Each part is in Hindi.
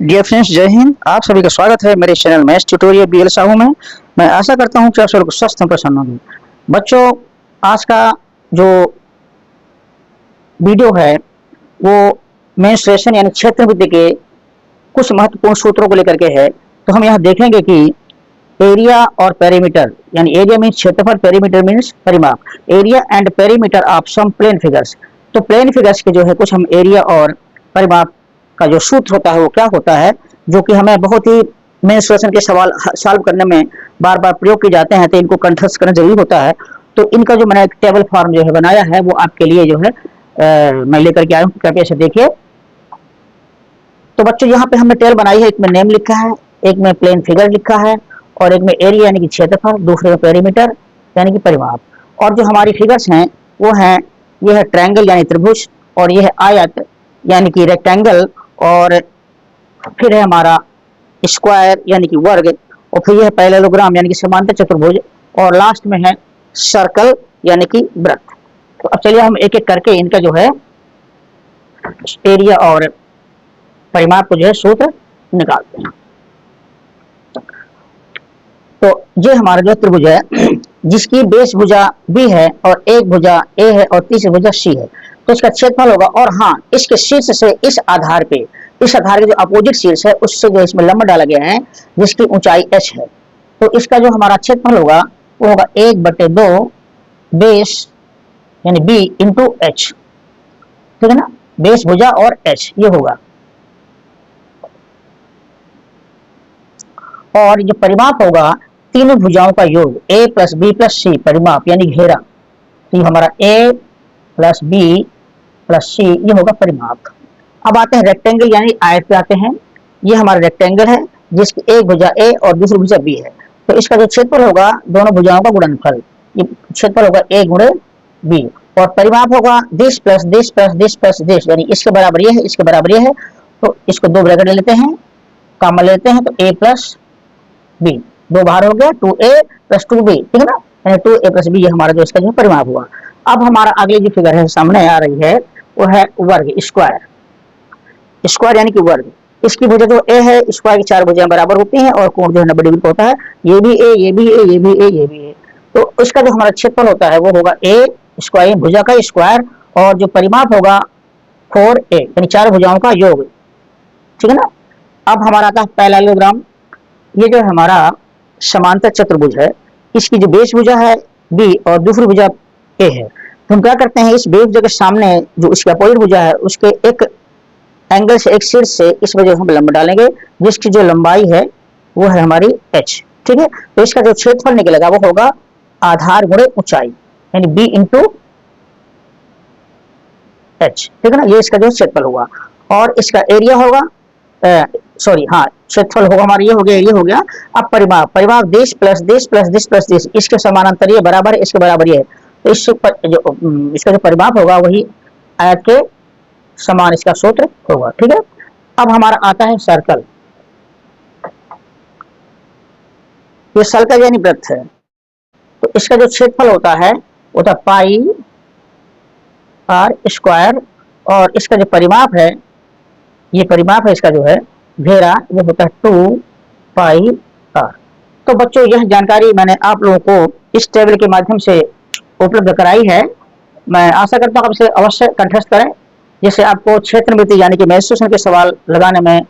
डियर फ्रेंड्स, जय हिंद। आप सभी का स्वागत है मेरे channel maths tutorial BL Sahu में। मैं आशा करता हूं कि आप सभी को स्वस्थ और प्रसन्न होंगे। बच्चों, आज का जो वीडियो है वो मेंस्ट्रुएशन यानी क्षेत्रवृद्धि के कुछ महत्वपूर्ण सूत्रों को लेकर के है। तो हम यहाँ देखेंगे कि एरिया और पेरीमीटर, यानी एरिया मीन्स क्षेत्रफल, पेरीमीटर मीन्स परिमाप। Area and perimeter of some plane figures. तो प्लेन फिगर्स के जो है कुछ हम एरिया और परिमाप का जो सूत्र होता है वो क्या होता है, जो कि हमें बहुत ही मेंस्ट्रुएशन के सवाल सॉल्व करने में बार बार प्रयोग किए जाते हैं, तो इनको कंठस्थ करना जरूरी होता है। तो इनका जो मैंने एक टेबल फॉर्म जो है बनाया है वो आपके लिए जो है मैं लेकर के आया हूँ, कृपया से देखिए। तो बच्चों, यहाँ पे हमने टेबल बनाई है। एक में नेम लिखा है, एक में प्लेन फिगर लिखा है, और एक में एरिया यानी कि क्षेत्रफल, दूसरे में पेरीमीटर यानी कि परिमाप। और जो हमारी फिगर्स हैं वो हैं, ये है ट्रायंगल यानी त्रिभुज, और ये है आयत यानी कि रेक्टेंगल, और फिर है हमारा स्क्वायर यानी कि वर्ग, और फिर यह है पैरेललोग्राम यानी कि समांतर चतुर्भुज, और लास्ट में है सर्कल यानी कि वृत्त। तो अब चलिए हम एक एक करके इनका जो है एरिया और परिमाप को जो है सूत्र निकालते हैं। तो ये हमारा जो त्रिभुज है जिसकी बेस भुजा बी है और एक भुजा ए है और तीसरी भुजा सी है, तो इसका क्षेत्रफल होगा। और हाँ, इसके शीर्ष से इस आधार पे, इस आधार के जो अपोजिट शीर्ष है उससे जो इसमें लंब डाला गया है जिसकी ऊंचाई h है, तो इसका जो हमारा क्षेत्रफल होगा वो होगा 1/2 बेस यानी b इंटू h, ठीक है ना। बेस भुजा और h ये होगा। और जो परिमाप होगा तीनों भुजाओं का योग a प्लस बी प्लस सी, परिमाप यानी घेरा। तो ये हमारा a प्लस बी प्लस सी ये होगा परिमाप। अब आते हैं रेक्टेंगल यानी आयत पे आते हैं। ये हमारा रेक्टेंगल है जिसकी एक भुजा a और दूसरी भुजा b है, तो इसका जो क्षेत्रफल होगा दोनों भुजाओं का गुणनफल, ये क्षेत्रफल होगा a गुणे b। और परिमाप होगा this plus this plus this plus this, यानी इसके बराबर ये है, इसके बराबर ये है, तो इसको दो ब्रैकेट ले लेते हैं, कॉमन लेते हैं, तो a प्लस b, दो बाहर हो गया 2a प्लस 2b, ठीक है ना, यानी 2a प्लस b ये हमारा जो इसका जो परिमाप हुआ। अब हमारा अगली जो फिगर है सामने आ रही है वो है वर्ग, स्क्वायर। स्क्वायर यानी कि वर्ग। इसकी भुजा जो a है, स्क्वायर की चार भुजाएं बराबर होती हैं और कोण जो है 90 डिग्री का होता है। ये भी a, ये भी a, ये भी a, ये भी a। तो इसका जो हमारा क्षेत्रफल होता है वो होगा a स्क्वायर, भुजा का स्क्वायर, और जो परिमाप होगा 4a यानी चार भुजाओं का योग, ठीक है ना। अब हमारा आता है पैरेललोग्राम। ये जो हमारा समांतर चतुर्भुज है, इसकी जो बेस भुजा है b और दूसरी भुजा a है, तो हम क्या करते हैं, इस बेस भुजा के सामने जो इसका अपोजिट भुजा है उसके एक एंगल से, एक शीर्ष से इस वजह से हम लंब डालेंगे, जिसकी जो लंबाई है वो है हमारी h, ठीक है। तो इसका जो क्षेत्रफल निकलेगा वो होगा आधार गुणे ऊंचाई यानी b इंटू h, ठीक है ना। ये इसका जो क्षेत्रफल होगा। और इसका एरिया होगा, सॉरी हाँ, क्षेत्रफल होगा हमारा, ये हो गया, ये हो गया। अब परिमाप, परिमाप this plus this plus this plus this, इसके समानांतर ये बराबर है, इसके बराबर ये है, तो इसका जो परिमाप होगा वही आयत के समान इसका सूत्र होगा, ठीक है। अब हमारा आता है सर्कल। ये सर्कल यानी वृत्त है, तो इसका जो क्षेत्रफल होता है वो होता पाई आर स्क्वायर, और इसका जो परिमाप है, ये परिमाप है इसका जो है घेरा, वो होता है 2 पाई आर। तो बच्चों, यह जानकारी मैंने आप लोगों को इस टेबल के माध्यम से उपलब्ध कराई है। मैं आशा करता हूँ आप इसे अवश्य कंठस्थ करें, जिससे आपको क्षेत्रवृत्ति यानी कि मेंस्ट्रुएशन के सवाल लगाने में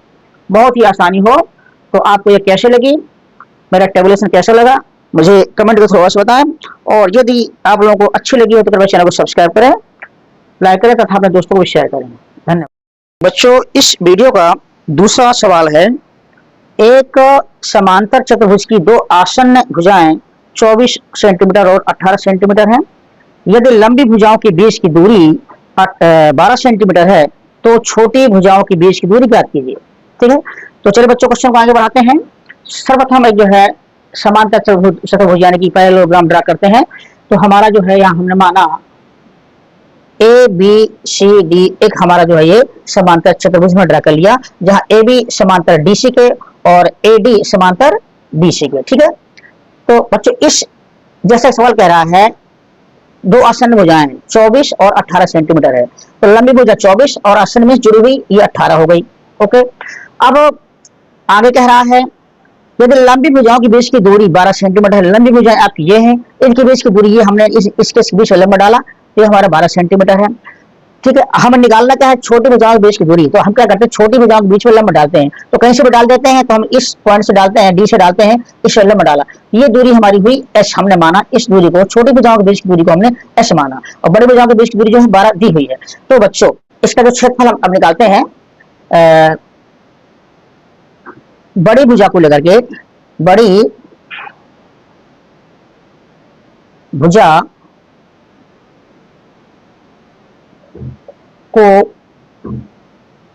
बहुत ही आसानी हो। तो आपको ये कैसे लगी, मेरा टेबुलेशन कैसा लगा, मुझे कमेंट के थ्रू अवश्य बताएं। और यदि आप लोगों को अच्छी लगी हो तो कृपया चैनल को सब्सक्राइब करें, लाइक करें तथा अपने दोस्तों को भी शेयर करें। धन्यवाद। बच्चों, इस वीडियो का दूसरा सवाल है, एक समांतर चतुर्भुज की दो आसन्न भुजाएं 24 सेंटीमीटर और 18 सेंटीमीटर हैं। यदि लंबी भुजाओं के बीच की दूरी 12 सेंटीमीटर है तो छोटी भुजाओं के बीच की दूरी ज्ञात कीजिए, ठीक है। तो चलिए बच्चों, क्वेश्चन को आगे बढ़ाते हैं। सर्वप्रथम एक जो है समांतर चतुर्भुज यानी कि पैरेललोग्राम ड्रा करते हैं। तो हमारा जो है यहाँ हमने माना ए बी सी डी एक हमारा जो है ये समांतर चतुर्भुज में ड्रा कर लिया, जहां ए बी समांतर डी सी के और ए डी समांतर बी सी के, ठीक है। तो बच्चों, इस जैसा सवाल कह रहा है दो आसन्न भुजाएं 24 और 18 सेंटीमीटर है, तो लंबी भुजा 24 और आसन्न में जुड़ी हुई ये 18 हो गई, ओके। अब आगे कह रहा है यदि लंबी भुजाओं की बीच की दूरी 12 सेंटीमीटर है, लंबी भुजाएं आपकी ये हैं, इनकी बीच की दूरी ये हमने इसके बीच में लंबा डाला, ये हमारा 12 सेंटीमीटर है। ठीक है, हमें निकालना क्या है, छोटी भुजाओं के बीच की दूरी। तो हम क्या करते हैं, छोटी भुजाओं के बीच में लंब डालते हैं। तो कहीं से भी डाल देते हैं, तो हम इस पॉइंट से डालते हैं, डी से डालते हैं, इस लंब डाला, ये दूरी हमारी हुई एच, हमने माना इस दूरी को, छोटी भुजाओं के बीच की दूरी को हमने एच माना, और बड़ी भुजाओं के बीच की दूरी जो है 12 दी हुई है। तो बच्चों इसका जो क्षेत्रफल हम अब निकालते हैं, बड़ी भुजा को लेकर के, बड़ी भुजा को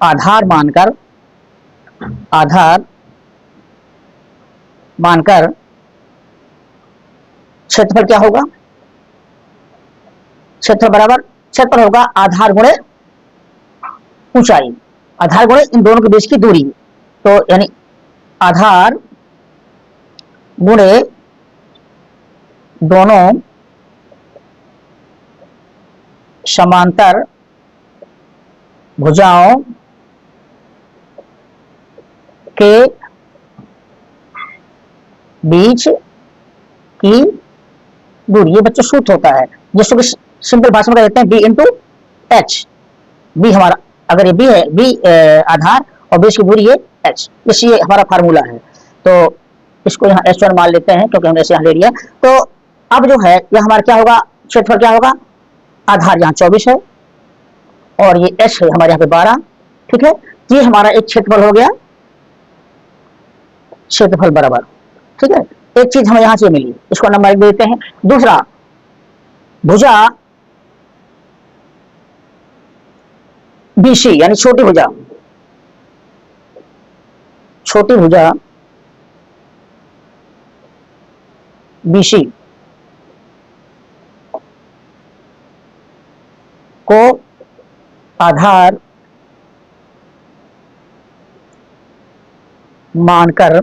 आधार मानकर क्षेत्रफल क्या होगा, क्षेत्रफल बराबर, क्षेत्रफल होगा आधार गुणे ऊंचाई, आधार गुणे इन दोनों के बीच की दूरी। तो यानी आधार गुणे दोनों समांतर भुजाओं के बीच की दूरी, ये बच्चों सूत्र होता है जिसको सिंपल भाषा में कहते हैं बी इंटू एच। बी हमारा, अगर ये बी है, बी आधार और बीच की दूरी ये एच, इसलिए हमारा फार्मूला है। तो इसको यहाँ एच वन मान लेते हैं क्योंकि हमने इसे यहाँ ले लिया। तो अब जो है यह हमारा क्या होगा, क्षेत्रफल क्या होगा, आधार यहाँ 24 है और ये एच है हमारे यहाँ पे 12। ठीक है, ये हमारा एक क्षेत्रफल हो गया, क्षेत्रफल बराबर। ठीक है, एक चीज हमें यहां से मिली, इसको नंबर 1 देते हैं। दूसरा, भुजा बीसी यानी छोटी भुजा, छोटी भुजा बीसी को आधार मानकर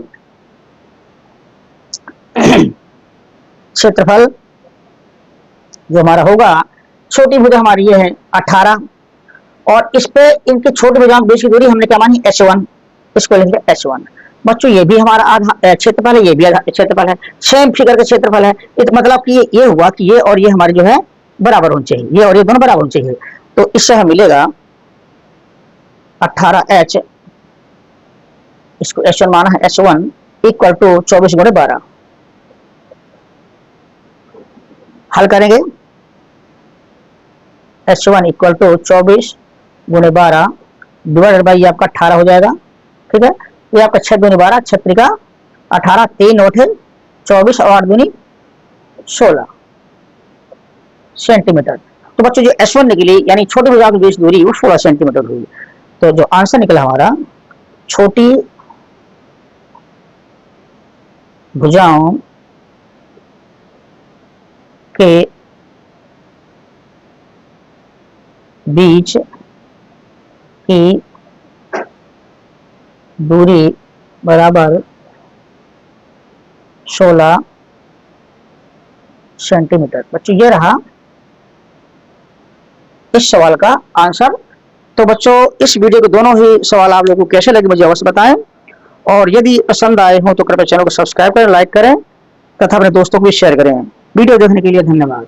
क्षेत्रफल जो हमारा होगा, छोटी भुजा हमारी ये है 18 और इस पे इनके छोटी भुजाओं के बीच की दूरी हमने क्या मानी h1, इसको लिखेंगे h1। बच्चों ये भी हमारा आधा क्षेत्रफल है, ये भी क्षेत्रफल है, सेम फिगर का क्षेत्रफल है। मतलब कि ये हुआ कि ये और ये हमारे जो है बराबर होने चाहिए, ये और ये दोनों बराबर होने चाहिए। तो इससे हमें मिलेगा 18h, इसको h1 माना है, h1 इक्वल टू 24 गुणे 12। हल करेंगे, h1 इक्वल टू 24 गुणे 12 डिवाइडेड बाई ये आपका 18 हो जाएगा। ठीक है, ये आपका 6 दूनी 12, 36 का 18, 3 नोट है 24 और 8 दूनी 16 सेंटीमीटर। तो बच्चों जो S1 निकली यानी छोटी भुजाओं के बीच दूरी वो 16 सेंटीमीटर हुई। तो जो आंसर निकला हमारा, छोटी भुजाओं के बीच की दूरी बराबर 16 सेंटीमीटर। बच्चों ये रहा इस सवाल का आंसर। तो बच्चों इस वीडियो के दोनों ही सवाल आप लोगों को कैसे लगे मुझे अवश्य बताएं, और यदि पसंद आए हो तो कृपया चैनल को सब्सक्राइब करें, लाइक करें तथा अपने दोस्तों को भी शेयर करें। वीडियो देखने के लिए धन्यवाद।